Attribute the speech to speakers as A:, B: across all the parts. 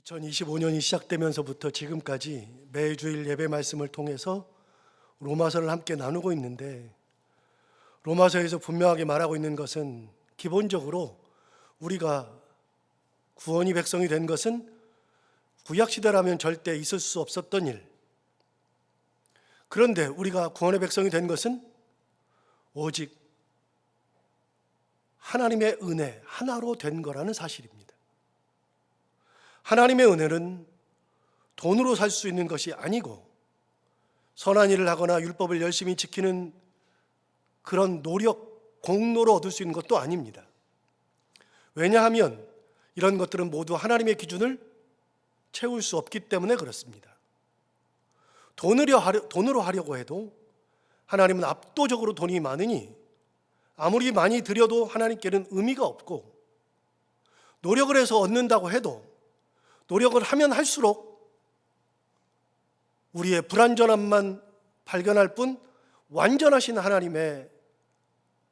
A: 2025년이 시작되면서부터 지금까지 매주일 예배 말씀을 통해서 로마서를 함께 나누고 있는데, 로마서에서 분명하게 말하고 있는 것은 기본적으로 우리가 구원이 백성이 된 것은 구약시대라면 절대 있을 수 없었던 일, 그런데 우리가 구원의 백성이 된 것은 오직 하나님의 은혜 하나로 된 거라는 사실입니다. 하나님의 은혜는 돈으로 살 수 있는 것이 아니고, 선한 일을 하거나 율법을 열심히 지키는 그런 노력, 공로로 얻을 수 있는 것도 아닙니다. 왜냐하면 이런 것들은 모두 하나님의 기준을 채울 수 없기 때문에 그렇습니다. 돈으로 하려고 해도 하나님은 압도적으로 돈이 많으니 아무리 많이 드려도 하나님께는 의미가 없고, 노력을 해서 얻는다고 해도 노력을 하면 할수록 우리의 불완전함만 발견할 뿐 완전하신 하나님의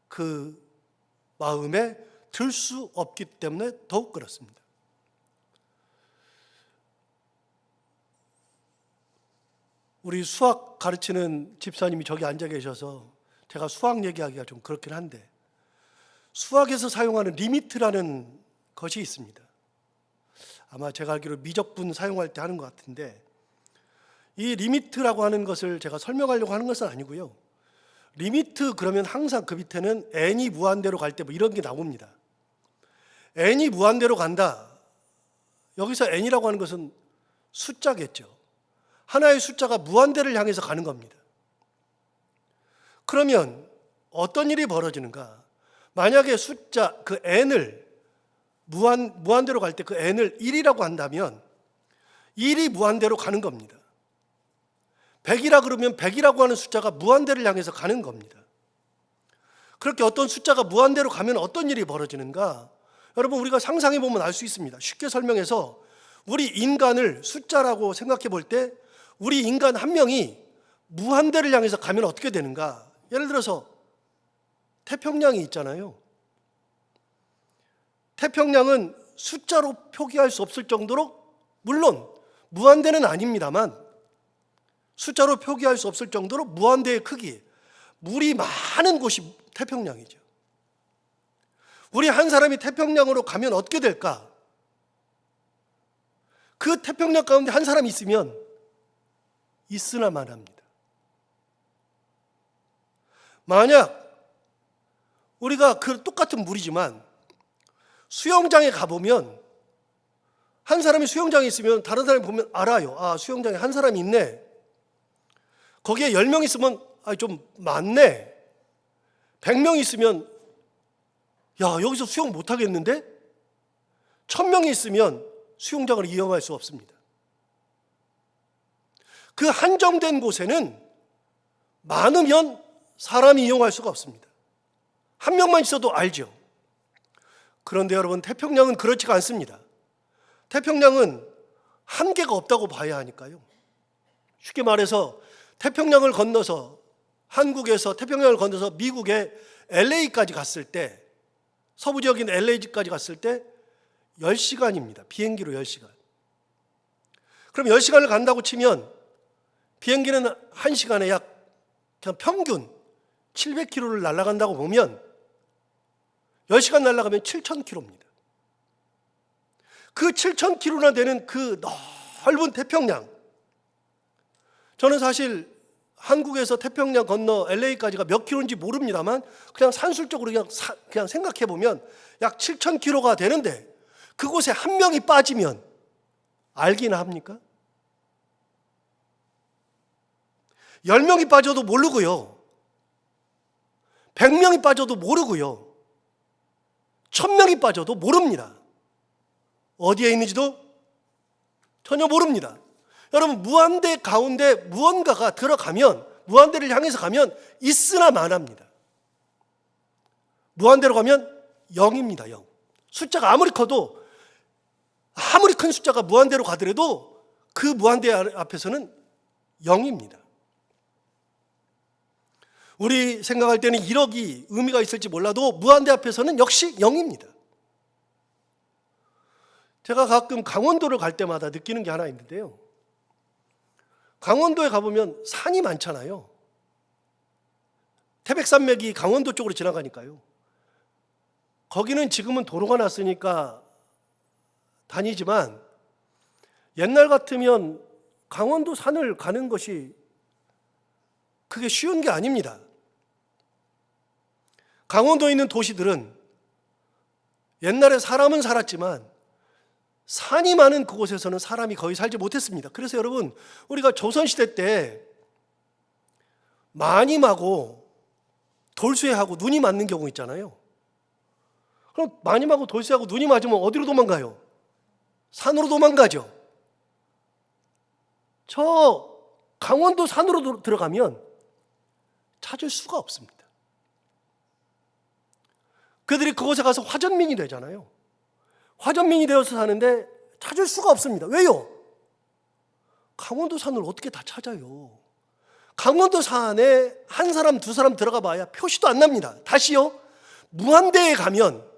A: 그 마음에 들 수 없기 때문에 더욱 그렇습니다. 우리 수학 가르치는 집사님이 저기 앉아 계셔서 제가 수학 얘기하기가 좀 그렇긴 한데, 수학에서 사용하는 리미트라는 것이 있습니다. 아마 제가 알기로 미적분 사용할 때 하는 것 같은데, 이 리미트라고 하는 것을 제가 설명하려고 하는 것은 아니고요. 리미트 그러면 항상 그 밑에는 n이 무한대로 갈 때 뭐 이런 게 나옵니다. n이 무한대로 간다. 여기서 n이라고 하는 것은 숫자겠죠. 하나의 숫자가 무한대를 향해서 가는 겁니다. 그러면 어떤 일이 벌어지는가? 만약에 숫자 그 n을 무한대로 갈 때 그 n을 1이라고 한다면 1이 무한대로 가는 겁니다. 100이라 그러면 100이라고 하는 숫자가 무한대를 향해서 가는 겁니다. 그렇게 어떤 숫자가 무한대로 가면 어떤 일이 벌어지는가? 여러분, 우리가 상상해 보면 알 수 있습니다. 쉽게 설명해서 우리 인간을 숫자라고 생각해 볼 때 우리 인간 한 명이 무한대를 향해서 가면 어떻게 되는가? 예를 들어서 태평양이 있잖아요. 태평양은 숫자로 표기할 수 없을 정도로, 물론 무한대는 아닙니다만 숫자로 표기할 수 없을 정도로 무한대의 크기, 물이 많은 곳이 태평양이죠. 우리 한 사람이 태평양으로 가면 어떻게 될까? 그 태평양 가운데 한 사람이 있으면 있으나만 합니다. 만약 우리가 그 똑같은 물이지만 수영장에 가보면, 한 사람이 수영장에 있으면 다른 사람이 보면 알아요. 아, 수영장에 한 사람이 있네. 거기에 10명 있으면 좀 많네. 100명 있으면 야, 여기서 수영 못하겠는데? 1000명이 있으면 수영장을 이용할 수 없습니다. 그 한정된 곳에는 많으면 사람이 이용할 수가 없습니다. 한 명만 있어도 알죠. 그런데 여러분, 태평양은 그렇지가 않습니다. 태평양은 한계가 없다고 봐야 하니까요. 쉽게 말해서 태평양을 건너서, 한국에서 태평양을 건너서 미국의 LA까지 갔을 때, 서부 지역인 LA까지 갔을 때 10시간입니다. 비행기로 10시간. 그럼 10시간을 간다고 치면 비행기는 1시간에 약 그냥 평균 700km를 날아간다고 보면 10시간 날아가면 7,000km입니다. 그 7,000km나 되는 그 넓은 태평양, 저는 사실 한국에서 태평양 건너 LA까지가 몇 킬로인지 모릅니다만 그냥 산술적으로 그냥 생각해 보면 약 7,000km가 되는데, 그곳에 한 명이 빠지면 알기나 합니까? 10명이 빠져도 모르고요. 100명이 빠져도 모르고요. 1000명이 빠져도 모릅니다. 어디에 있는지도 전혀 모릅니다. 여러분, 무한대 가운데 무언가가 들어가면, 무한대를 향해서 가면 있으나 마나입니다. 무한대로 가면 0입니다. 0. 숫자가 아무리 커도, 아무리 큰 숫자가 무한대로 가더라도 그 무한대 앞에서는 0입니다. 우리 생각할 때는 1억이 의미가 있을지 몰라도 무한대 앞에서는 역시 0입니다. 제가 가끔 강원도를 갈 때마다 느끼는 게 하나 있는데요. 강원도에 가보면 산이 많잖아요. 태백산맥이 강원도 쪽으로 지나가니까요. 거기는 지금은 도로가 났으니까 다니지만 옛날 같으면 강원도 산을 가는 것이 그게 쉬운 게 아닙니다. 강원도에 있는 도시들은 옛날에 사람은 살았지만 산이 많은 그곳에서는 사람이 거의 살지 못했습니다. 그래서 여러분, 우리가 조선시대 때 마님하고 돌쇠하고 눈이 맞는 경우 있잖아요. 그럼 마님하고 돌쇠하고 눈이 맞으면 어디로 도망가요? 산으로 도망가죠. 저 강원도 산으로 들어가면 찾을 수가 없습니다. 그들이 그곳에 가서 화전민이 되잖아요. 화전민이 되어서 사는데 찾을 수가 없습니다. 왜요? 강원도 산을 어떻게 다 찾아요? 강원도 산에 한 사람, 두 사람 들어가 봐야 표시도 안 납니다. 다시요, 무한대에 가면,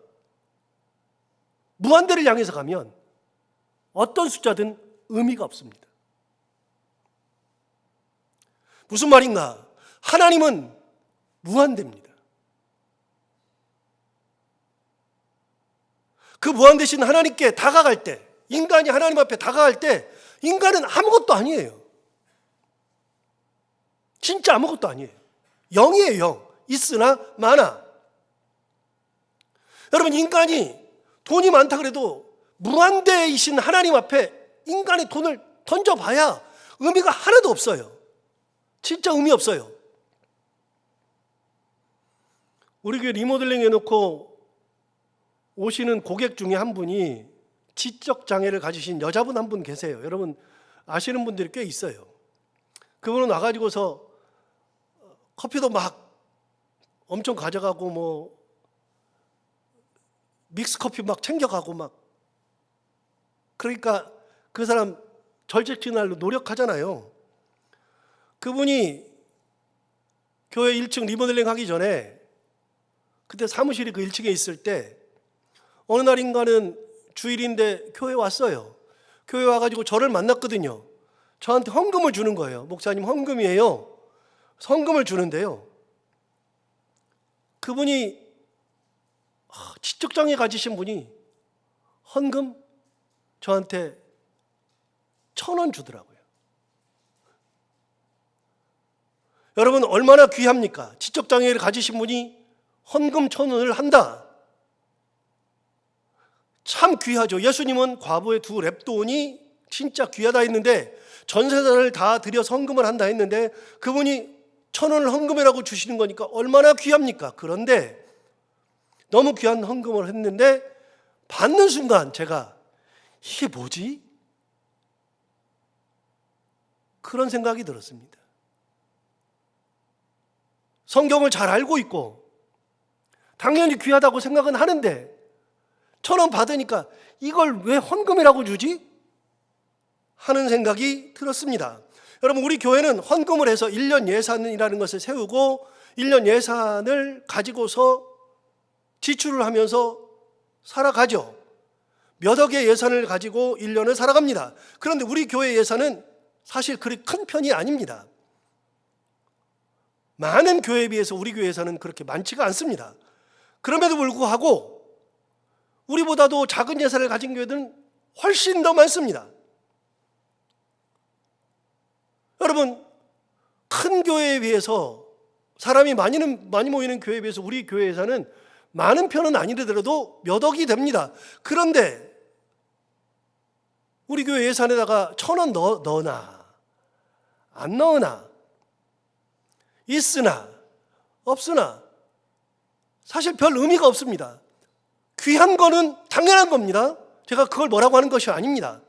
A: 무한대를 향해서 가면 어떤 숫자든 의미가 없습니다. 무슨 말인가? 하나님은 무한대입니다. 그 무한대신 하나님께 다가갈 때, 인간이 하나님 앞에 다가갈 때 인간은 아무것도 아니에요. 진짜 아무것도 아니에요. 0이에요, 0. 있으나 마나. 여러분, 인간이 돈이 많다 그래도 무한대이신 하나님 앞에 인간이 돈을 던져봐야 의미가 하나도 없어요. 진짜 의미 없어요. 우리 교회 리모델링 해놓고 오시는 고객 중에 한 분이 지적 장애를 가지신 여자분 한 분 계세요. 여러분 아시는 분들이 꽤 있어요. 그분은 와가지고서 커피도 막 엄청 가져가고 뭐 믹스 커피 막 챙겨가고 막, 그러니까 그 사람 절제치날로 노력하잖아요. 그분이 교회 1층 리모델링 하기 전에 그때 사무실이 그 1층에 있을 때 어느 날인가는 주일인데 교회 왔어요. 교회 와가지고 저를 만났거든요. 저한테 헌금을 주는 거예요. 목사님, 헌금이에요. 헌금을 주는데요, 그분이 지적장애 가지신 분이 헌금 저한테 1,000원 주더라고요. 여러분 얼마나 귀합니까? 지적장애를 가지신 분이 헌금 1,000원을 한다. 참 귀하죠. 예수님은 과부의 2 렙돈이 진짜 귀하다 했는데 전세자를 다 들여서 헌금을 한다 했는데 그분이 1,000원을 헌금이라고 주시는 거니까 얼마나 귀합니까? 그런데 너무 귀한 헌금을 했는데 받는 순간 제가 이게 뭐지? 그런 생각이 들었습니다. 성경을 잘 알고 있고 당연히 귀하다고 생각은 하는데 1,000원 받으니까 이걸 왜 헌금이라고 주지? 하는 생각이 들었습니다. 여러분, 우리 교회는 헌금을 해서 1년 예산이라는 것을 세우고 1년 예산을 가지고서 지출을 하면서 살아가죠. 몇 억의 예산을 가지고 1년을 살아갑니다. 그런데 우리 교회 예산은 사실 그리 큰 편이 아닙니다. 많은 교회에 비해서 우리 교회 예산은 그렇게 많지가 않습니다. 그럼에도 불구하고 우리보다도 작은 예산을 가진 교회들은 훨씬 더 많습니다. 여러분, 큰 교회에 비해서, 사람이 많이 모이는 교회에 비해서 우리 교회 예산은 많은 편은 아니더라도 몇 억이 됩니다. 그런데 우리 교회 예산에다가 1,000원 넣으나 안 넣으나 있으나 없으나 사실 별 의미가 없습니다. 귀한 거는 당연한 겁니다. 제가 그걸 뭐라고 하는 것이 아닙니다.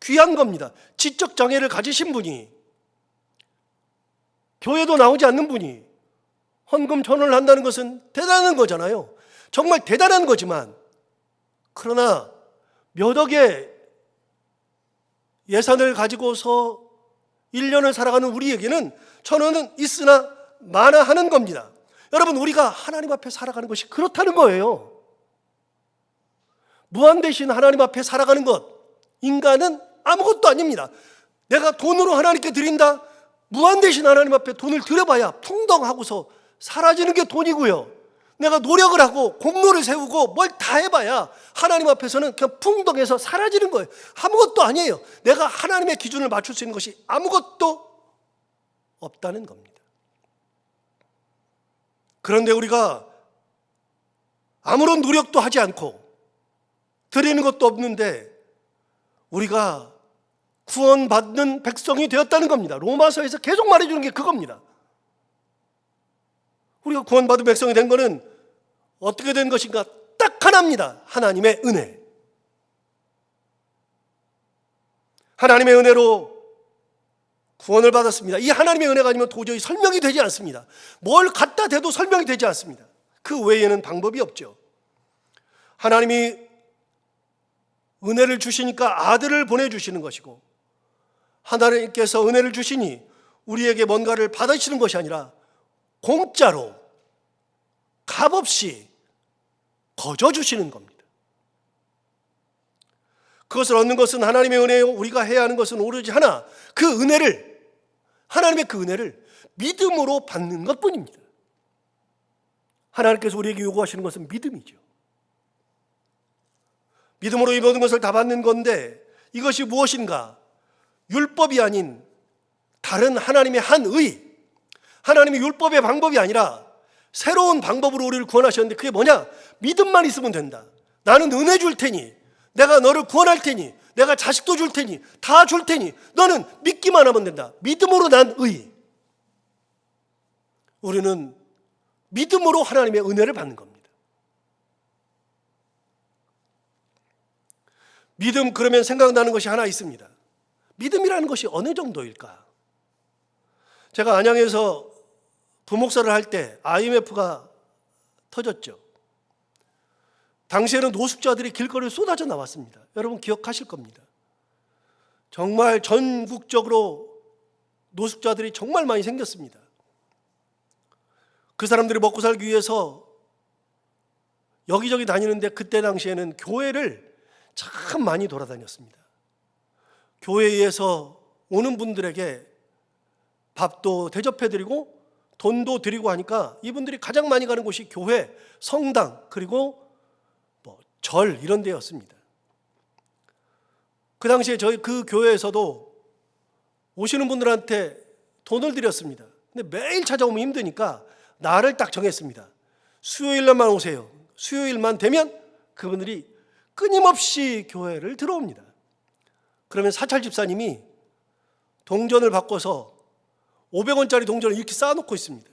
A: 귀한 겁니다. 지적 장애를 가지신 분이, 교회도 나오지 않는 분이 헌금 1,000원을 한다는 것은 대단한 거잖아요. 정말 대단한 거지만, 그러나 몇 억의 예산을 가지고서 1년을 살아가는 우리에게는 1,000원은 있으나 마나 하는 겁니다. 여러분, 우리가 하나님 앞에 살아가는 것이 그렇다는 거예요. 무한 되신 하나님 앞에 살아가는 것, 인간은 아무것도 아닙니다. 내가 돈으로 하나님께 드린다? 무한 되신 하나님 앞에 돈을 드려봐야 풍덩하고서 사라지는 게 돈이고요. 내가 노력을 하고 공로를 세우고 뭘 다 해봐야 하나님 앞에서는 그냥 풍덩해서 사라지는 거예요. 아무것도 아니에요. 내가 하나님의 기준을 맞출 수 있는 것이 아무것도 없다는 겁니다. 그런데 우리가 아무런 노력도 하지 않고 드리는 것도 없는데 우리가 구원받는 백성이 되었다는 겁니다. 로마서에서 계속 말해주는 게 그겁니다. 우리가 구원받은 백성이 된 것은 어떻게 된 것인가? 딱 하나입니다. 하나님의 은혜. 하나님의 은혜로 구원을 받았습니다. 이 하나님의 은혜가 아니면 도저히 설명이 되지 않습니다. 뭘 갖다 대도 설명이 되지 않습니다. 그 외에는 방법이 없죠. 하나님이 은혜를 주시니까 아들을 보내주시는 것이고, 하나님께서 은혜를 주시니 우리에게 뭔가를 받으시는 것이 아니라 공짜로 값없이 거저 주시는 겁니다. 그것을 얻는 것은 하나님의 은혜요. 우리가 해야 하는 것은 오로지 하나, 그 은혜를, 하나님의 그 은혜를 믿음으로 받는 것뿐입니다. 하나님께서 우리에게 요구하시는 것은 믿음이죠. 믿음으로 이 모든 것을 다 받는 건데, 이것이 무엇인가? 율법이 아닌 다른 하나님의 한 의, 하나님의 율법의 방법이 아니라 새로운 방법으로 우리를 구원하셨는데, 그게 뭐냐? 믿음만 있으면 된다. 나는 은혜 줄 테니, 내가 너를 구원할 테니, 내가 자식도 줄 테니, 다 줄 테니 너는 믿기만 하면 된다. 믿음으로 난 의. 우리는 믿음으로 하나님의 은혜를 받는 겁니다. 믿음, 그러면 생각나는 것이 하나 있습니다. 믿음이라는 것이 어느 정도일까? 제가 안양에서 부목사를 할 때 IMF가 터졌죠. 당시에는 노숙자들이 길거리에 쏟아져 나왔습니다. 여러분 기억하실 겁니다. 정말 전국적으로 노숙자들이 정말 많이 생겼습니다. 그 사람들이 먹고 살기 위해서 여기저기 다니는데, 그때 당시에는 교회를 참 많이 돌아다녔습니다. 교회에서 오는 분들에게 밥도 대접해드리고 돈도 드리고 하니까 이분들이 가장 많이 가는 곳이 교회, 성당, 그리고 절 이런 데였습니다. 그 당시에 저희 그 교회에서도 오시는 분들한테 돈을 드렸습니다. 근데 매일 찾아오면 힘드니까 날을 딱 정했습니다. 수요일날만 오세요. 수요일만 되면 그분들이 끊임없이 교회를 들어옵니다. 그러면 사찰 집사님이 동전을 바꿔서 500원짜리 동전을 이렇게 쌓아놓고 있습니다.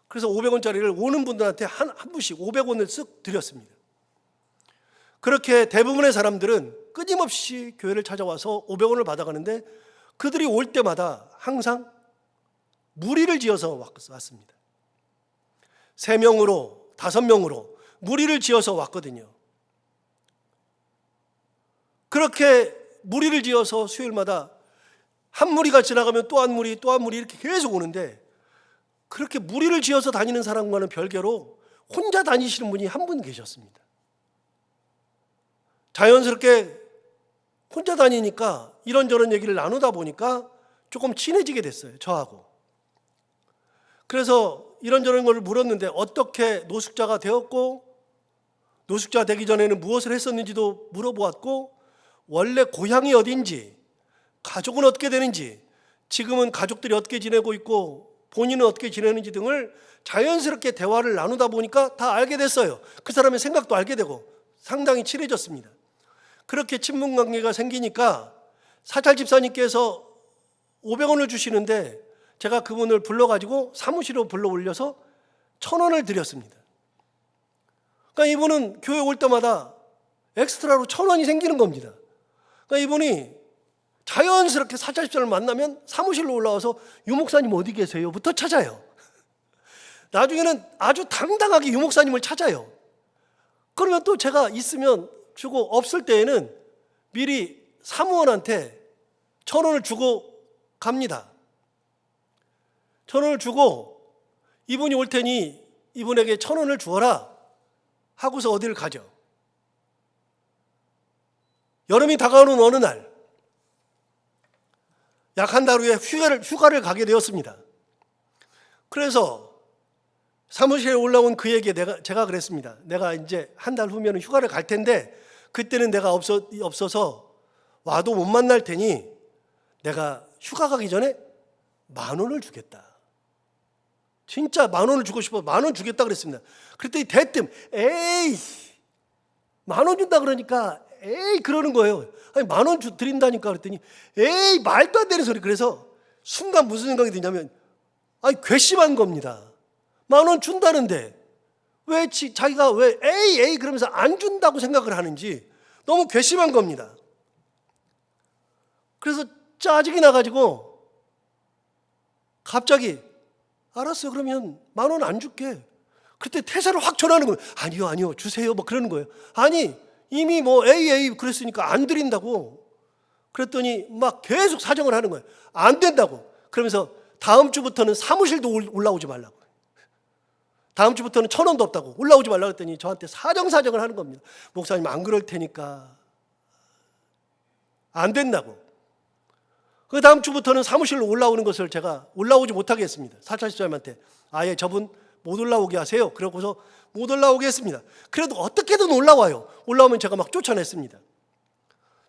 A: 그래서 500원짜리를 오는 분들한테 한 분씩 500원을 쓱 드렸습니다. 그렇게 대부분의 사람들은 끊임없이 교회를 찾아와서 500원을 받아가는데, 그들이 올 때마다 항상 무리를 지어서 왔습니다. 3명으로 5명으로 무리를 지어서 왔거든요. 그렇게 무리를 지어서 수요일마다 한 무리가 지나가면 또 한 무리, 또 한 무리 이렇게 계속 오는데, 그렇게 무리를 지어서 다니는 사람과는 별개로 혼자 다니시는 분이 한 분 계셨습니다. 자연스럽게 혼자 다니니까 이런저런 얘기를 나누다 보니까 조금 친해지게 됐어요, 저하고. 그래서 이런저런 걸 물었는데, 어떻게 노숙자가 되었고, 노숙자 되기 전에는 무엇을 했었는지도 물어보았고, 원래 고향이 어딘지, 가족은 어떻게 되는지, 지금은 가족들이 어떻게 지내고 있고 본인은 어떻게 지내는지 등을 자연스럽게 대화를 나누다 보니까 다 알게 됐어요. 그 사람의 생각도 알게 되고 상당히 친해졌습니다. 그렇게 친분 관계가 생기니까 사찰 집사님께서 500원을 주시는데, 제가 그분을 불러가지고 사무실로 불러 올려서 1,000원을 드렸습니다. 그러니까 이분은 교회 올 때마다 엑스트라로 1,000원이 생기는 겁니다. 그러니까 이분이 자연스럽게 사찰 집사를 만나면 사무실로 올라와서 유 목사님 어디 계세요? 부터 찾아요. 나중에는 아주 당당하게 유 목사님을 찾아요. 그러면 또 제가 있으면 주고, 없을 때에는 미리 사무원한테 1,000원을 주고 갑니다. 1,000원을 주고 이분이 올 테니 이분에게 1,000원을 주어라 하고서 어디를 가죠. 여름이 다가오는 어느 날 약 한 달 후에 휴가를 가게 되었습니다. 그래서 사무실에 올라온 그에게 제가 그랬습니다. 내가 이제 한 달 후면 휴가를 갈 텐데 그때는 내가 없어서 와도 못 만날 테니 내가 휴가 가기 전에 10,000원을 주겠다. 진짜 10,000원을 주고 싶어 10,000원 주겠다 그랬습니다. 그랬더니 대뜸 에이 10,000원 준다 그러니까 에이 그러는 거예요. 아니 10,000원 드린다니까 그랬더니 에이 말도 안 되는 소리. 그래서 순간 무슨 생각이 드냐면 아니 괘씸한 겁니다. 10,000원 준다는데 왜 자기가 왜 에이 그러면서 안 준다고 생각을 하는지 너무 괘씸한 겁니다. 그래서 짜증이 나가지고 갑자기 알았어 그러면 10,000원 안 줄게. 그때 퇴사를 확 전하는 거예요. 아니요 주세요 뭐 그러는 거예요. 아니 이미 뭐 에이 그랬으니까 안 드린다고. 그랬더니 막 계속 사정을 하는 거예요. 안 된다고. 그러면서 다음 주부터는 사무실도 올라오지 말라고. 다음 주부터는 1,000원도 없다고 올라오지 말라고 했더니 저한테 사정을 하는 겁니다. 목사님 안 그럴 테니까 안 된다고. 그 다음 주부터는 사무실로 올라오는 것을 제가 올라오지 못하게 했습니다. 사찰집사님한테 아예 저분 못 올라오게 하세요. 그러고서 못 올라오게 했습니다. 그래도 어떻게든 올라와요. 올라오면 제가 막 쫓아냈습니다.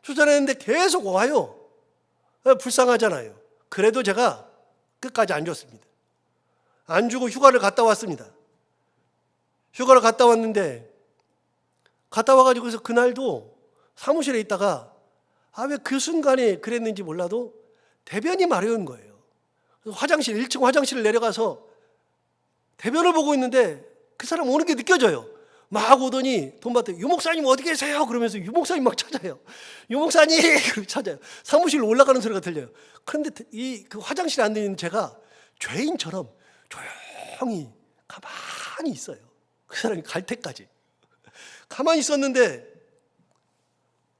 A: 쫓아냈는데 계속 와요. 불쌍하잖아요. 그래도 제가 끝까지 안 줬습니다. 안 주고 휴가를 갔다 왔습니다. 휴가를 갔다 왔는데 갔다 와가지고 그래서 그날도 사무실에 있다가 왜 그 순간에 그랬는지 몰라도 대변이 마려운 거예요. 그래서 1층 화장실을 내려가서 대변을 보고 있는데 그 사람 오는 게 느껴져요. 막 오더니 돈 받더니 유 목사님 어디 계세요? 그러면서 유 목사님 막 찾아요. 유 목사님 그렇게 찾아요. 사무실로 올라가는 소리가 들려요. 그런데 그 화장실에 앉아 있는 제가 죄인처럼 조용히 가만히 있어요. 그 사람이 갈 때까지 가만히 있었는데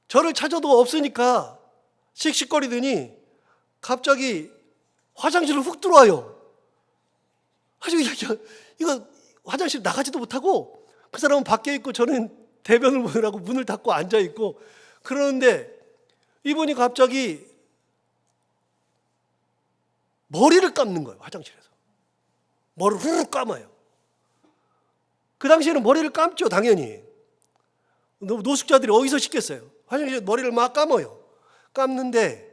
A: 저를 찾아도 없으니까 씩씩거리더니 갑자기 화장실로 훅 들어와요. 이거 화장실 나가지도 못하고 그 사람은 밖에 있고 저는 대변을 보느라고 문을 닫고 앉아 있고 그러는데 이분이 갑자기 머리를 감는 거예요. 화장실에서 머리를 훅 감아요. 그 당시에는 머리를 감죠 당연히. 노숙자들이 어디서 씻겠어요. 화장실에 머리를 막 감아요. 감는데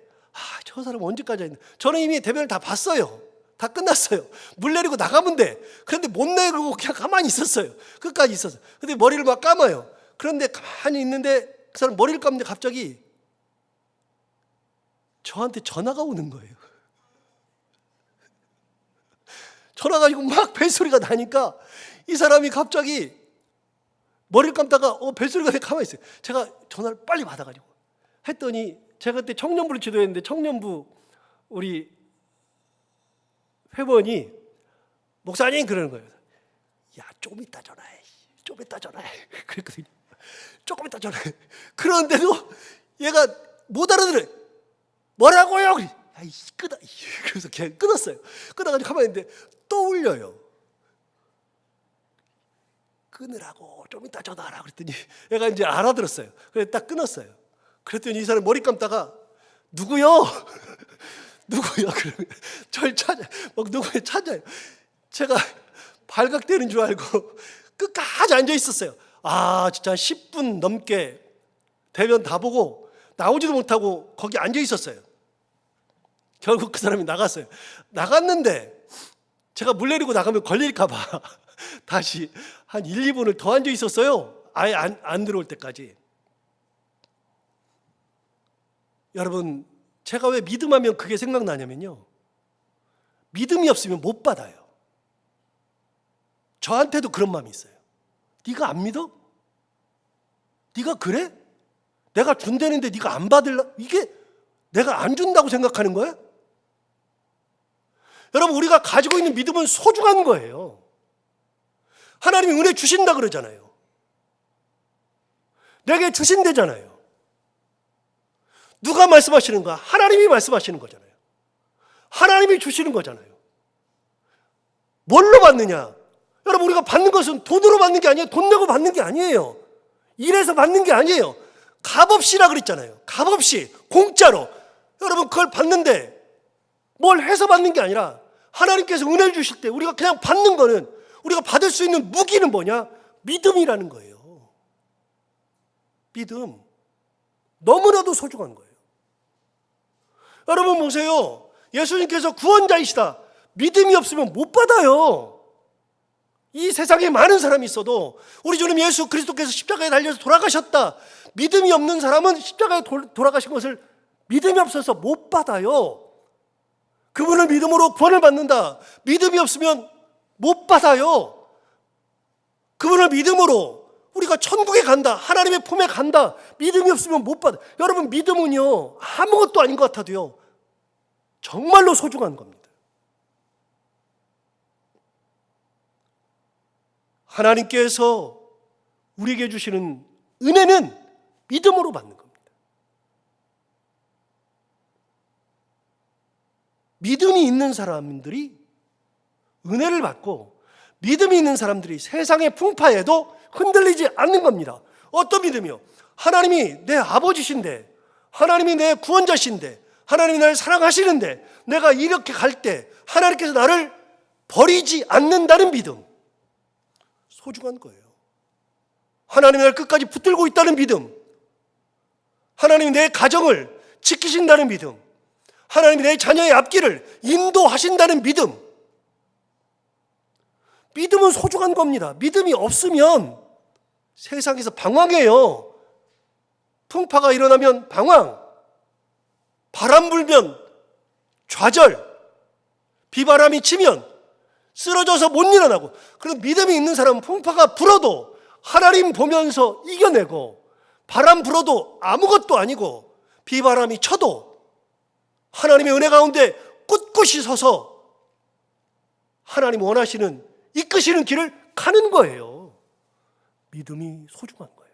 A: 저 사람 언제까지 했나. 저는 이미 대변을 다 봤어요. 다 끝났어요. 물 내리고 나가면 돼. 그런데 못 내리고 그냥 가만히 있었어요. 끝까지 있었어요. 근데 머리를 막 감아요. 그런데 가만히 있는데 그 사람 머리를 감는데 갑자기 저한테 전화가 오는 거예요. 전화가 지고 막 벨소리가 나니까 이 사람이 갑자기 머리를 감다가 벨소리가 왜 가만히 있어요. 제가 전화를 빨리 받아가지고 했더니 제가 그때 청년부를 지도했는데 청년부 우리 회원이 목사님 그러는 거예요. 야, 좀 이따 전화해. 좀 이따 전화해. 그랬거든요. 조금 이따 전화해. 그런데도 얘가 못 알아들어요. 뭐라고요? 야, 끄다. 그래서 그냥 끊었어요. 끊어가지고 가만히 있는데 또 울려요. 끊으라고 좀 이따 전화하라 그랬더니 얘가 이제 알아들었어요. 그래서 딱 끊었어요. 그랬더니 이 사람 머리 감다가 누구요? 누구요? 그러면 절 찾아, 막 누구를 찾아요. 제가 발각되는 줄 알고 끝까지 앉아 있었어요. 진짜 10분 넘게 대변 다 보고 나오지도 못하고 거기 앉아 있었어요. 결국 그 사람이 나갔어요. 나갔는데 제가 물 내리고 나가면 걸릴까 봐 다시 한 1, 2분을 더 앉아 있었어요. 아예 안 들어올 때까지. 여러분, 제가 왜 믿음하면 그게 생각나냐면요, 믿음이 없으면 못 받아요. 저한테도 그런 마음이 있어요. 네가 안 믿어? 네가 그래? 내가 준다는데 네가 안 받을라? 이게 내가 안 준다고 생각하는 거야? 여러분, 우리가 가지고 있는 믿음은 소중한 거예요. 하나님이 은혜 주신다 그러잖아요. 내게 주신대잖아요. 누가 말씀하시는 거야? 하나님이 말씀하시는 거잖아요. 하나님이 주시는 거잖아요. 뭘로 받느냐? 여러분, 우리가 받는 것은 돈으로 받는 게 아니에요. 돈 내고 받는 게 아니에요. 일해서 받는 게 아니에요. 값없이라 그랬잖아요. 값없이 공짜로. 여러분 그걸 받는데 뭘 해서 받는 게 아니라 하나님께서 은혜를 주실 때 우리가 그냥 받는 거는, 우리가 받을 수 있는 무기는 뭐냐? 믿음이라는 거예요. 믿음. 너무나도 소중한 거예요. 여러분 보세요. 예수님께서 구원자이시다. 믿음이 없으면 못 받아요. 이 세상에 많은 사람이 있어도 우리 주님 예수 그리스도께서 십자가에 달려서 돌아가셨다. 믿음이 없는 사람은 십자가에 돌아가신 것을 믿음이 없어서 못 받아요. 그분을 믿음으로 구원을 받는다. 믿음이 없으면 못 받아요. 그분을 믿음으로 우리가 천국에 간다. 하나님의 품에 간다. 믿음이 없으면 못 받아. 여러분 믿음은요 아무것도 아닌 것 같아도요 정말로 소중한 겁니다. 하나님께서 우리에게 주시는 은혜는 믿음으로 받는 겁니다. 믿음이 있는 사람들이 은혜를 받고, 믿음이 있는 사람들이 세상의 풍파에도 흔들리지 않는 겁니다. 어떤 믿음이요? 하나님이 내 아버지신데, 하나님이 내 구원자신데, 하나님이 나를 사랑하시는데, 내가 이렇게 갈 때 하나님께서 나를 버리지 않는다는 믿음. 소중한 거예요. 하나님이 나를 끝까지 붙들고 있다는 믿음. 하나님이 내 가정을 지키신다는 믿음. 하나님이 내 자녀의 앞길을 인도하신다는 믿음. 믿음은 소중한 겁니다. 믿음이 없으면 세상에서 방황해요. 풍파가 일어나면 방황, 바람 불면 좌절, 비바람이 치면 쓰러져서 못 일어나고. 그런 믿음이 있는 사람은 풍파가 불어도 하나님 보면서 이겨내고, 바람 불어도 아무것도 아니고, 비바람이 쳐도 하나님의 은혜 가운데 꿋꿋이 서서 하나님 원하시는, 이끄시는 길을 가는 거예요. 믿음이 소중한 거예요.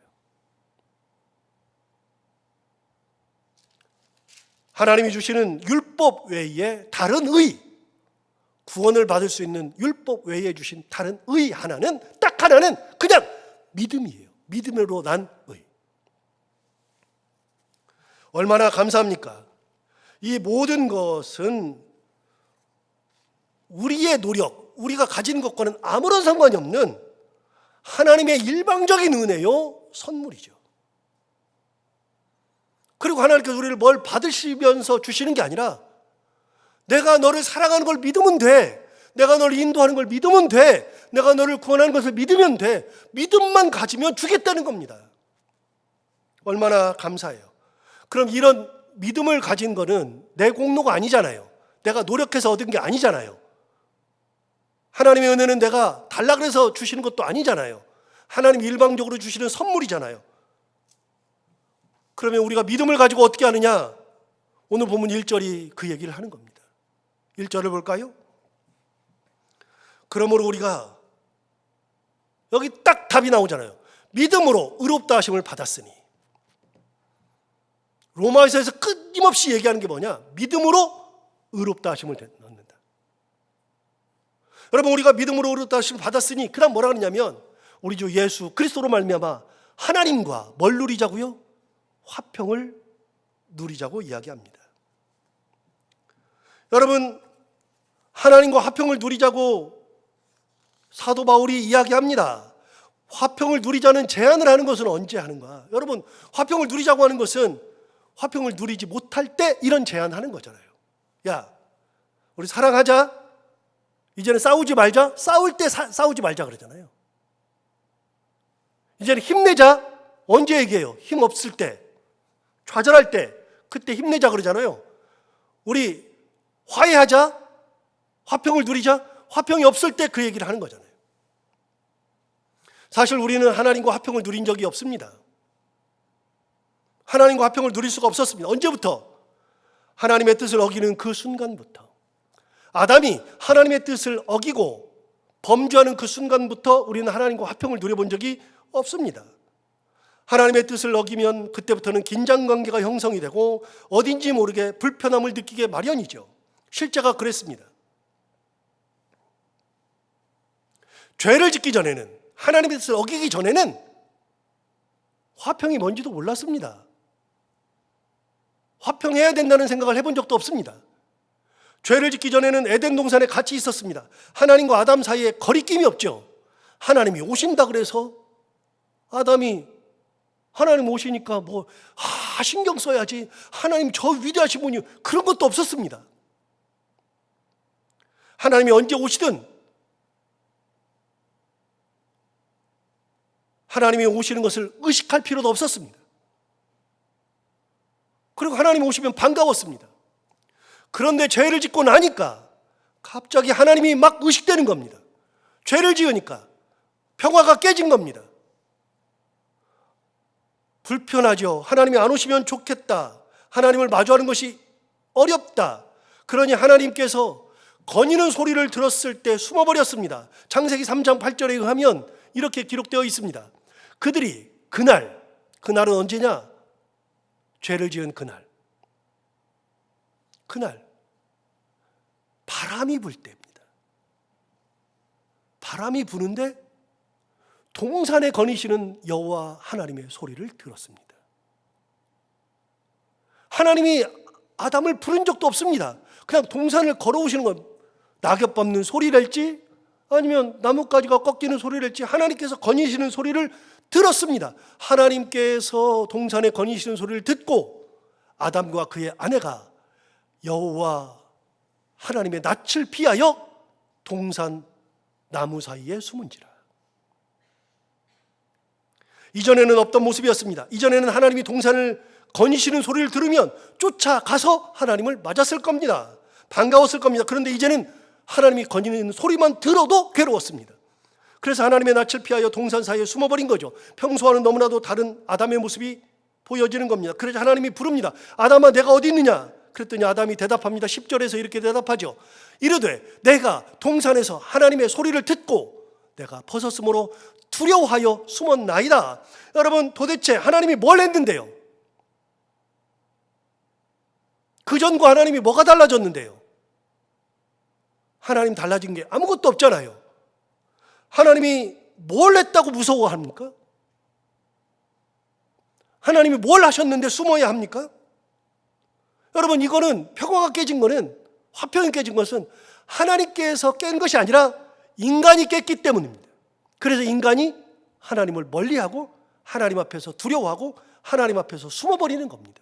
A: 하나님이 주시는 율법 외에 다른 의, 구원을 받을 수 있는 율법 외에 주신 다른 의 하나는, 딱 하나는 그냥 믿음이에요. 믿음으로 난 의. 얼마나 감사합니까? 이 모든 것은 우리의 노력, 우리가 가진 것과는 아무런 상관이 없는 하나님의 일방적인 은혜요, 선물이죠. 그리고 하나님께서 우리를 뭘 받으시면서 주시는 게 아니라, 내가 너를 사랑하는 걸 믿으면 돼. 내가 너를 인도하는 걸 믿으면 돼. 내가 너를 구원하는 것을 믿으면 돼. 믿음만 가지면 주겠다는 겁니다. 얼마나 감사해요. 그럼 이런 믿음을 가진 거는 내 공로가 아니잖아요. 내가 노력해서 얻은 게 아니잖아요. 하나님의 은혜는 내가 달라 그래서 주시는 것도 아니잖아요. 하나님 일방적으로 주시는 선물이잖아요. 그러면 우리가 믿음을 가지고 어떻게 하느냐? 오늘 본문 1절이 그 얘기를 하는 겁니다. 1절을 볼까요? 그러므로 우리가, 여기 딱 답이 나오잖아요. 믿음으로 의롭다 하심을 받았으니. 로마서에서 끊임없이 얘기하는 게 뭐냐? 믿음으로 의롭다 하심을 넣는다. 여러분, 우리가 믿음으로 의롭다 하심을 받았으니 그 다음 뭐라 그러냐면, 우리 주 예수 그리스도로 말미암아 하나님과 뭘 누리자고요? 화평을 누리자고 이야기합니다. 여러분, 하나님과 화평을 누리자고 사도 바울이 이야기합니다. 화평을 누리자는 제안을 하는 것은 언제 하는가? 여러분, 화평을 누리자고 하는 것은 화평을 누리지 못할 때 이런 제안하는 거잖아요. 야, 우리 사랑하자. 이제는 싸우지 말자. 싸울 때 싸우지 말자 그러잖아요. 이제는 힘내자. 언제 얘기해요? 힘 없을 때, 좌절할 때, 그때 힘내자 그러잖아요. 우리 화해하자. 화평을 누리자. 화평이 없을 때 그 얘기를 하는 거잖아요. 사실 우리는 하나님과 화평을 누린 적이 없습니다. 하나님과 화평을 누릴 수가 없었습니다. 언제부터? 하나님의 뜻을 어기는 그 순간부터. 아담이 하나님의 뜻을 어기고 범죄하는 그 순간부터 우리는 하나님과 화평을 누려본 적이 없습니다. 하나님의 뜻을 어기면 그때부터는 긴장관계가 형성이 되고 어딘지 모르게 불편함을 느끼게 마련이죠. 실제가 그랬습니다. 죄를 짓기 전에는, 하나님의 뜻을 어기기 전에는 화평이 뭔지도 몰랐습니다. 화평해야 된다는 생각을 해본 적도 없습니다. 죄를 짓기 전에는 에덴 동산에 같이 있었습니다. 하나님과 아담 사이에 거리낌이 없죠. 하나님이 오신다 그래서 하나님 오시니까 신경 써야지, 하나님 저 위대하신 분이, 그런 것도 없었습니다. 하나님이 언제 오시든 하나님이 오시는 것을 의식할 필요도 없었습니다. 그리고 하나님이 오시면 반가웠습니다. 그런데 죄를 짓고 나니까 갑자기 하나님이 막 의식되는 겁니다. 죄를 지으니까 평화가 깨진 겁니다. 불편하죠. 하나님이 안 오시면 좋겠다. 하나님을 마주하는 것이 어렵다. 그러니 하나님께서 거니는 소리를 들었을 때 숨어버렸습니다. 창세기 3장 8절에 의하면 이렇게 기록되어 있습니다. 그들이 그날은 언제냐? 죄를 지은 그날 바람이 불 때입니다. 바람이 부는데 동산에 거니시는 여호와 하나님의 소리를 들었습니다. 하나님이 아담을 부른 적도 없습니다. 그냥 동산을 걸어오시는 건 낙엽 밟는 소리랄지 아니면 나뭇가지가 꺾이는 소리랄지 하나님께서 거니시는 소리를 들었습니다. 하나님께서 동산에 거니시는 소리를 듣고 아담과 그의 아내가 여호와 하나님의 낯을 피하여 동산 나무 사이에 숨은지라. 이전에는 없던 모습이었습니다. 이전에는 하나님이 동산을 거니시는 소리를 들으면 쫓아가서 하나님을 맞았을 겁니다. 반가웠을 겁니다. 그런데 이제는 하나님이 거니는 소리만 들어도 괴로웠습니다. 그래서 하나님의 낯을 피하여 동산 사이에 숨어버린 거죠. 평소와는 너무나도 다른 아담의 모습이 보여지는 겁니다. 그래서 하나님이 부릅니다. 아담아, 내가 어디 있느냐? 그랬더니 아담이 대답합니다. 10절에서 이렇게 대답하죠. 이르되 내가 동산에서 하나님의 소리를 듣고 내가 벗었으므로 두려워하여 숨었나이다. 여러분, 도대체 하나님이 뭘 했는데요? 그전과 하나님이 뭐가 달라졌는데요? 하나님 달라진 게 아무것도 없잖아요. 하나님이 뭘 했다고 무서워합니까? 하나님이 뭘 하셨는데 숨어야 합니까? 여러분, 이거는 평화가 깨진 거는, 화평이 깨진 것은 하나님께서 깬 것이 아니라 인간이 깼기 때문입니다. 그래서 인간이 하나님을 멀리하고 하나님 앞에서 두려워하고 하나님 앞에서 숨어버리는 겁니다.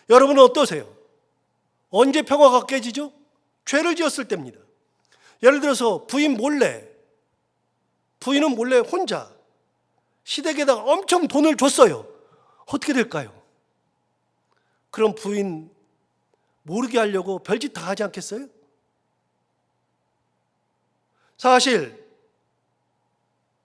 A: 여러분은 어떠세요? 언제 평화가 깨지죠? 죄를 지었을 때입니다. 예를 들어서 부인은 몰래 혼자 시댁에다가 엄청 돈을 줬어요. 어떻게 될까요? 그럼 부인 모르게 하려고 별짓 다 하지 않겠어요? 사실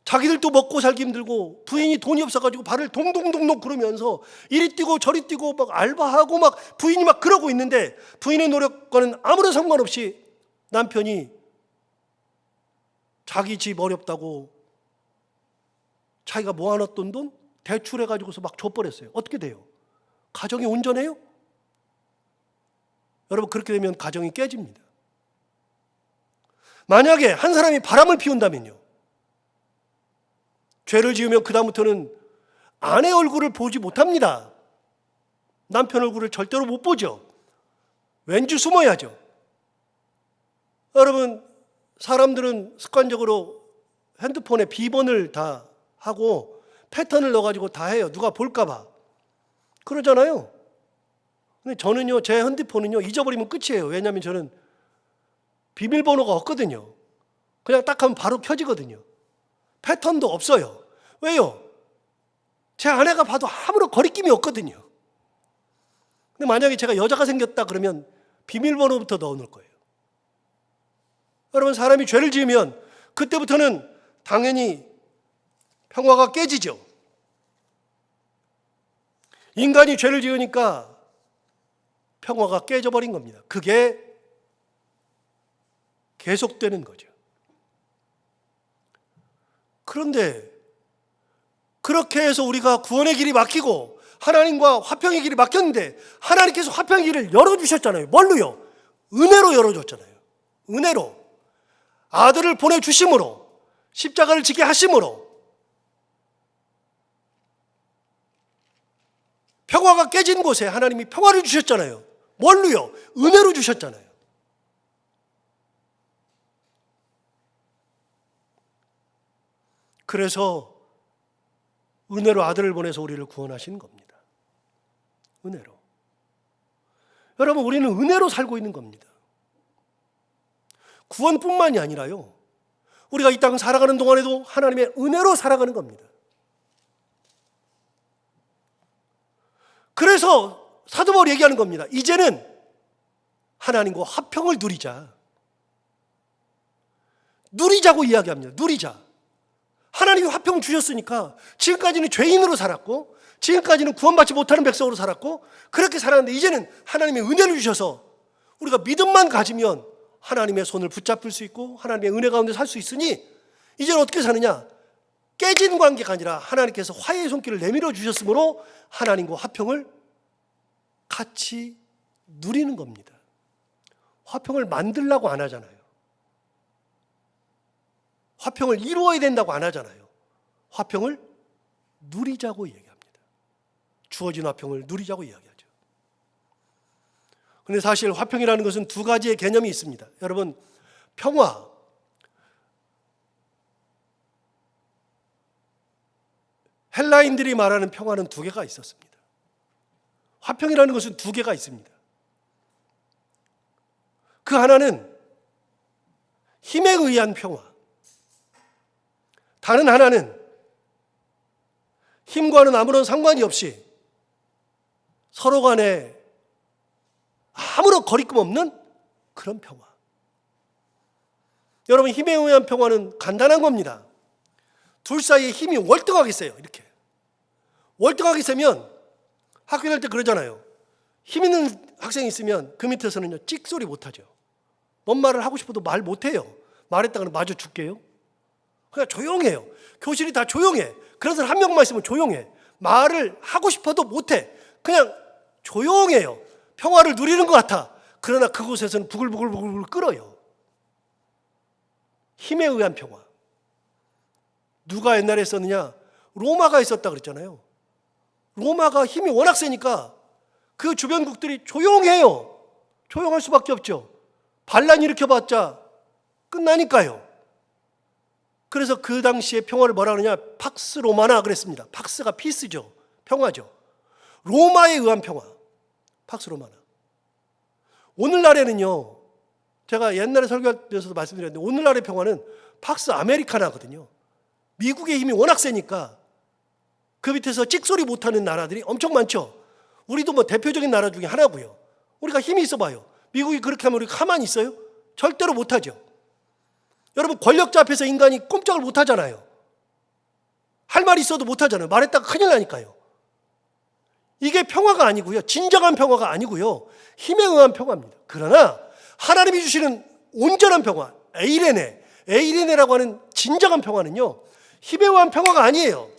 A: 자기들도 먹고 살기 힘들고 부인이 돈이 없어가지고 발을 동동동동 구르면서 이리 뛰고 저리 뛰고 막 알바하고 막 부인이 막 그러고 있는데 부인의 노력과는 아무런 상관없이 남편이 자기 집 어렵다고 자기가 모아놨던 돈 대출해가지고서 막 줘버렸어요. 어떻게 돼요? 가정이 온전해요? 여러분, 그렇게 되면 가정이 깨집니다. 만약에 한 사람이 바람을 피운다면요, 죄를 지으면 그 다음부터는 아내 얼굴을 보지 못합니다. 남편 얼굴을 절대로 못 보죠. 왠지 숨어야죠. 여러분, 사람들은 습관적으로 핸드폰에 비번을 다 하고 패턴을 넣어가지고 다 해요. 누가 볼까봐. 그러잖아요. 근데 저는요, 제 핸드폰은요, 잊어버리면 끝이에요. 왜냐하면 저는 비밀번호가 없거든요. 그냥 딱 하면 바로 켜지거든요. 패턴도 없어요. 왜요? 제 아내가 봐도 아무런 거리낌이 없거든요. 근데 만약에 제가 여자가 생겼다 그러면 비밀번호부터 넣어놓을 거예요. 여러분, 사람이 죄를 지으면 그때부터는 당연히 평화가 깨지죠. 인간이 죄를 지으니까 평화가 깨져버린 겁니다. 그게 계속되는 거죠. 그런데 그렇게 해서 우리가 구원의 길이 막히고 하나님과 화평의 길이 막혔는데 하나님께서 화평의 길을 열어주셨잖아요. 뭘로요? 은혜로 열어줬잖아요. 은혜로. 아들을 보내주심으로, 십자가를 지게 하심으로 평화가 깨진 곳에 하나님이 평화를 주셨잖아요. 뭘로요? 은혜로 주셨잖아요. 그래서 은혜로 아들을 보내서 우리를 구원하신 겁니다. 은혜로. 여러분, 우리는 은혜로 살고 있는 겁니다. 구원뿐만이 아니라요, 우리가 이 땅 살아가는 동안에도 하나님의 은혜로 살아가는 겁니다. 그래서 사도 바울이 얘기하는 겁니다. 이제는 하나님과 화평을 누리자고 이야기합니다. 누리자. 하나님이 화평을 주셨으니까 지금까지는 죄인으로 살았고, 지금까지는 구원받지 못하는 백성으로 살았고, 그렇게 살았는데 이제는 하나님의 은혜를 주셔서 우리가 믿음만 가지면 하나님의 손을 붙잡을 수 있고 하나님의 은혜 가운데 살 수 있으니, 이제는 어떻게 사느냐? 깨진 관계가 아니라 하나님께서 화해의 손길을 내밀어 주셨으므로 하나님과 화평을 같이 누리는 겁니다. 화평을 만들려고 안 하잖아요. 화평을 이루어야 된다고 안 하잖아요. 화평을 누리자고 얘기합니다. 주어진 화평을 누리자고 이야기하죠. 그런데 사실 화평이라는 것은 두 가지의 개념이 있습니다. 여러분, 평화, 헬라인들이 말하는 평화는 두 개가 있었습니다. 화평이라는 것은 두 개가 있습니다. 그 하나는 힘에 의한 평화, 다른 하나는 힘과는 아무런 상관이 없이 서로 간에 아무런 거리낌 없는 그런 평화. 여러분, 힘에 의한 평화는 간단한 겁니다. 둘 사이에 힘이 월등하게 세요. 이렇게 월등하게 세면 학교 다닐 때 그러잖아요. 힘 있는 학생이 있으면 그 밑에서는요, 찍소리 못하죠. 뭔 말을 하고 싶어도 말 못해요. 말했다가는 마저 죽게요. 그냥 조용해요. 교실이 다 조용해. 그래서 한 명만 있으면 조용해. 말을 하고 싶어도 못해. 그냥 조용해요. 평화를 누리는 것 같아. 그러나 그곳에서는 부글부글 끓어요. 힘에 의한 평화. 누가 옛날에 썼느냐? 로마가 있었다 그랬잖아요. 로마가 힘이 워낙 세니까 그 주변국들이 조용해요. 조용할 수밖에 없죠. 반란 일으켜봤자 끝나니까요. 그래서 그 당시에 평화를 뭐라 그러냐? 팍스 로마나 그랬습니다. 팍스가 피스죠. 평화죠. 로마에 의한 평화. 팍스 로마나. 오늘날에는요, 제가 옛날에 설교에서도 말씀드렸는데, 오늘날의 평화는 팍스 아메리카나거든요. 미국의 힘이 워낙 세니까 그 밑에서 찍소리 못하는 나라들이 엄청 많죠. 우리도 뭐 대표적인 나라 중에 하나고요. 우리가 힘이 있어 봐요. 미국이 그렇게 하면 우리 가만히 있어요? 절대로 못하죠. 여러분, 권력자 앞에서 인간이 꼼짝을 못하잖아요. 할 말이 있어도 못하잖아요. 말했다가 큰일 나니까요. 이게 평화가 아니고요, 진정한 평화가 아니고요, 힘에 의한 평화입니다. 그러나 하나님이 주시는 온전한 평화, 에이레네라고 하는 진정한 평화는요, 힘에 의한 평화가 아니에요.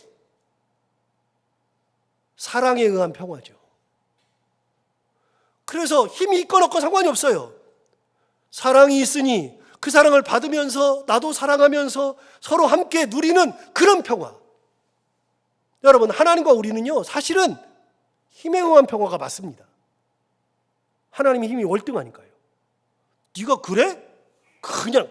A: 사랑에 의한 평화죠. 그래서 힘이 있건 없건 상관이 없어요. 사랑이 있으니 그 사랑을 받으면서 나도 사랑하면서 서로 함께 누리는 그런 평화. 여러분, 하나님과 우리는요, 사실은 힘에 의한 평화가 맞습니다. 하나님이 힘이 월등하니까요. 네가 그래? 그냥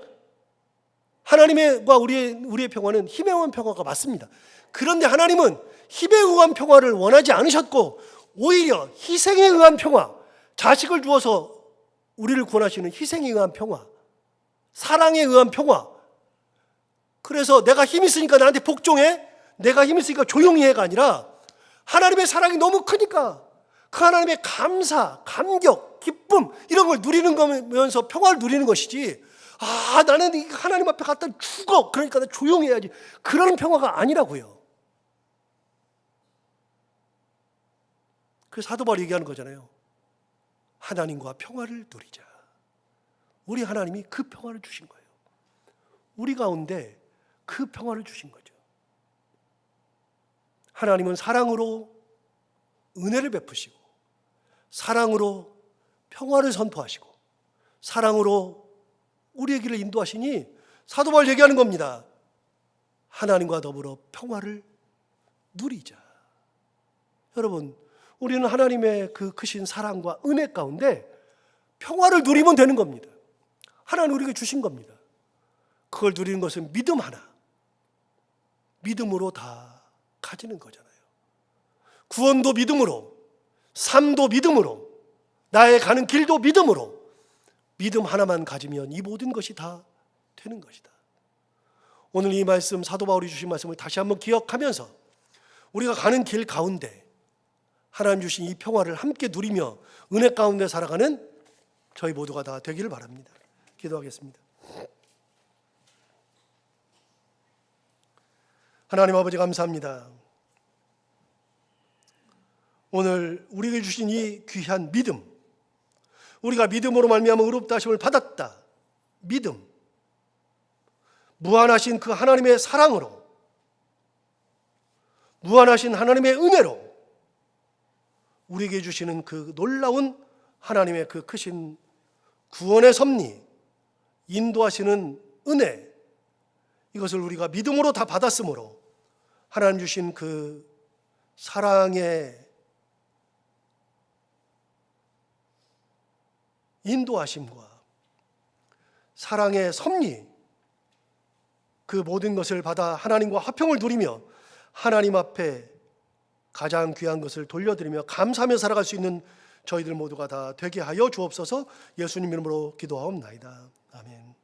A: 하나님과 우리의 평화는 힘에 의한 평화가 맞습니다. 그런데 하나님은 힘에 의한 평화를 원하지 않으셨고 오히려 희생에 의한 평화, 자식을 주어서 우리를 구원하시는 희생에 의한 평화, 사랑에 의한 평화. 그래서 내가 힘 있으니까 나한테 복종해? 내가 힘 있으니까 조용히 해가 아니라 하나님의 사랑이 너무 크니까 그 하나님의 감사, 감격, 기쁨 이런 걸 누리는 거면서 평화를 누리는 것이지, 나는 하나님 앞에 갖다 죽어, 그러니까 나 조용히 해야지, 그런 평화가 아니라고요. 그래서 사도 바울이 얘기하는 거잖아요. 하나님과 평화를 누리자. 우리 하나님이 그 평화를 주신 거예요. 우리 가운데 그 평화를 주신 거죠. 하나님은 사랑으로 은혜를 베푸시고, 사랑으로 평화를 선포하시고, 사랑으로 우리의 길을 인도하시니 사도 바울 얘기하는 겁니다. 하나님과 더불어 평화를 누리자. 여러분, 우리는 하나님의 그 크신 사랑과 은혜 가운데 평화를 누리면 되는 겁니다. 하나님 우리에게 주신 겁니다. 그걸 누리는 것은 믿음 하나, 믿음으로 다 가지는 거잖아요. 구원도 믿음으로, 삶도 믿음으로, 나의 가는 길도 믿음으로, 믿음 하나만 가지면 이 모든 것이 다 되는 것이다. 오늘 이 말씀, 사도 바울이 주신 말씀을 다시 한번 기억하면서 우리가 가는 길 가운데 하나님 주신 이 평화를 함께 누리며 은혜 가운데 살아가는 저희 모두가 다 되기를 바랍니다. 기도하겠습니다. 하나님 아버지 감사합니다. 오늘 우리에게 주신 이 귀한 믿음, 우리가 믿음으로 말미암아 의롭다 하심을 받았다. 믿음, 무한하신 그 하나님의 사랑으로, 무한하신 하나님의 은혜로 우리에게 주시는 그 놀라운 하나님의 그 크신 구원의 섭리, 인도하시는 은혜, 이것을 우리가 믿음으로 다 받았으므로 하나님 주신 그 사랑의 인도하심과 사랑의 섭리, 그 모든 것을 받아 하나님과 화평을 누리며 하나님 앞에 가장 귀한 것을 돌려드리며 감사하며 살아갈 수 있는 저희들 모두가 다 되게 하여 주옵소서. 예수님 이름으로 기도하옵나이다. 아멘.